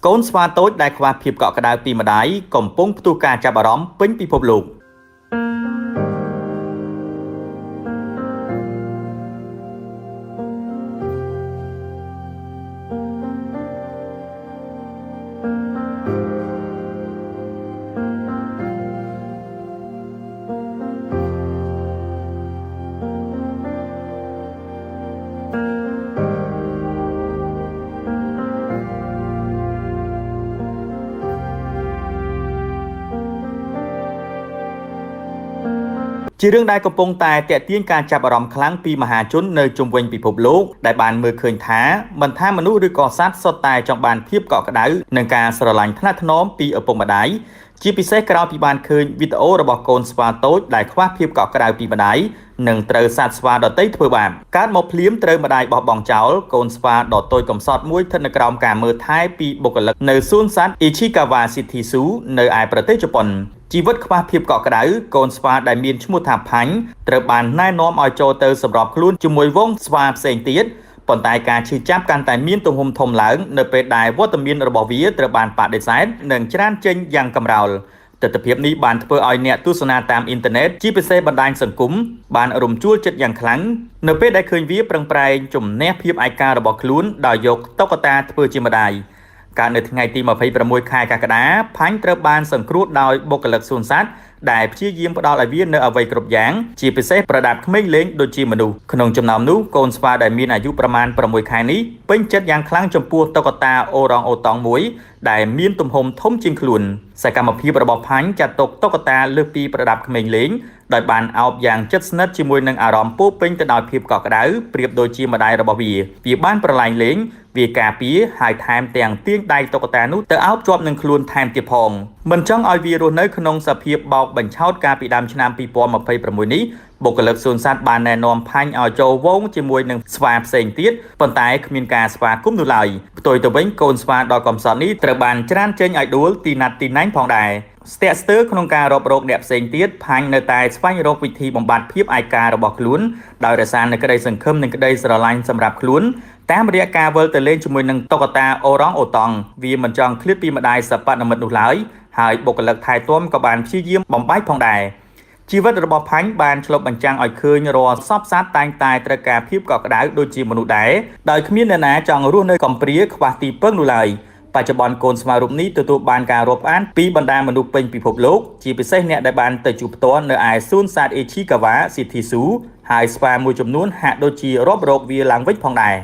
កូនស្វាតូចដែលខ្វះភាពកក់ក្ដៅពីម្ដាយកំពុងផ្ទុះការចាប់អារម្មណ៍ពេញពិភពលោកជារឿងដែលកំពុងតែទាក់ទាញការចាប់អារម្មណ៍ខ្លាំងពីមហាជននៅជុំវិញពិភពលោកដែលបានមើលឃើញថាមិនថាមនុស្សឬក៏សត្វសុទ្ធតែចង់បានភាពកក់ក្ដៅនិងការស្រឡាញ់ថ្នាក់ថ្នមពីឪពុកម្ដាយជាពិសេសក្រោយពីបានឃើញវីដេអូរបស់កូនស្វាតូចដែលខ្វះភាពកក់ក្ដៅពីម្ដាយនិងត្រូវសត្វស្វាដទៃធ្វើបាបកើតមកភ្លាមត្រូវម្ដាយបោះបង់ចោលកូនស្វាដ៏តូចកំសត់មួយស្ថិតនៅក្រោមការមើលថែពីបុគ្គលិកនៅសួនសត្វ Ichikawa City Zoo នៅឯប្រទេសជប៉ុនជីវិតខ្វះភាពកក់ក្ដៅកូនស្វាដែលមានឈ្មោះថាផាញ់ត្រូវបានណែនាំឲ្យចូលទៅសម្របខ្លួនជាមួយវងស្វាផ្សេងទៀតប៉ុន្តែការឈឺចាប់កាន់តែមានទំហំធំឡើងនៅពេលដែលវត្តមានរបស់វាត្រូវបានបដិសេធនិងច្រានចេញយ៉ាងកម្រោលទស្សនវិជ្ជានេះបានធ្វើឲ្យអ្នកទស្សនាតាមអ៊ីនធឺណិតជាពិសេសបណ្ដាញសង្គមបានរំជួលចិត្តយ៉ាងខ្លាំងនៅពេលដែលឃើញវាប្រឹងប្រែងជំនះភាពឯការបស់ខ្លួនដោយយកតុក្កតាធ្វើជាម្ដាយកាលនៅថ្ងៃទី26ខែកក្កដាផាញ់ត្រូវបានសង្គ្រោះដោយបុគ្គលិកសួនសត្វដែលព្យាយាមផ្ដល់ឲ្យវានៅអ្វីគ្រប់យ៉ាងជាពិសេសប្រដាប់ក្មេងលេងដូចជាមនុស្សក្នុងចំណោមនោះកូនស្វាដែលមានអាយុប្រមាណ6ខែនេះពេញចិត្តយ៉ាងខ្លាំងចំពោះតុក្កតាអូរ៉ង់អូតង់មួយដែលមានទំហំធំជាងខ្លួនសកម្មភាពរបស់ផាញ់ចាត់ទុកតុក្កតាលើសពីប្រដាប់ក្មេងលេងដោយបានអោបយ៉ាងជិតស្និទ្ធជាមួយនឹងអារម្មណ៍ពោពេញទៅដោយភាពកក់ក្ដៅប្រៀបដូចជាម្ដាយរបស់វាបានប្រឡែងលេងវាការពារហើយថែមទាំងទាញដៃតុក្កតានោះទៅអោបជាប់នឹងខ្លួនថែមទៀតផងមិនចង់ឲ្យវារស់នៅក្នុងសភាពបោកបញ្ឆោតកាលពីដើមឆ្នាំ2026នេះបុគ្គលិកសួនសត្វបានណែនាំផាញ់ឲ្យចូលវងជាមួយនឹងស្វាផ្សេងទៀតប៉ុន្តែគ្មានការស្វាគមន៍នោះឡើយផ្ទុយទៅវិញកូនស្វាដ៏កំសត់នេះត្រូវបានច្រានចេញឲ្យដួលទីណាត់ទីណែងផងដែរស្ទាក់ស្ទើរក្នុងការរករោគអ្នកផ្សេងទៀតផាញ់នៅតែស្វែងរកវិធីបំបត្តិភាពឯការបស់ខ្លួនដោយរក្សានូវក្តីសង្ឃឹមនិងក្តីស្រឡាញ់សម្រាប់ខ្លួនតាមរយៈការវិលទៅលេងជាមួយនឹងតុក្កតាអូរ៉ង់អូតង់វាមិនចង់ឃ្លាតពីម្ដាយសប្បនិមិត្តនោះឡើយហើយបុគ្គលិកថែទាំក៏បានព្យាយាមបំបែកផងដែរជីវិតរបស់ផាញ់បានឆ្លុះបញ្ចាំងឲ្យឃើញរាល់សពសត្វតែងតែត្រូវការភាពកក់ក្ដៅដូចជាមនុស្សដែរដោយគ្មាននរណាចង់រស់នៅកំព្រាខ្វះទីពឹងនោះឡើយបច្ចុប្បន្នកូនស្វារូបនេះទទួលបានការរាប់អានពីបណ្ដាមនុស្សពេញពិភពលោកជាពិសេសអ្នកដែលបានទៅជួបផ្ទាល់នៅឯសួនសត្វ Ichikawa City Zoo ហើយស្វាមួយចំនួនហាក់ដូចជារាប់រកវាឡើងវិញផងដែរ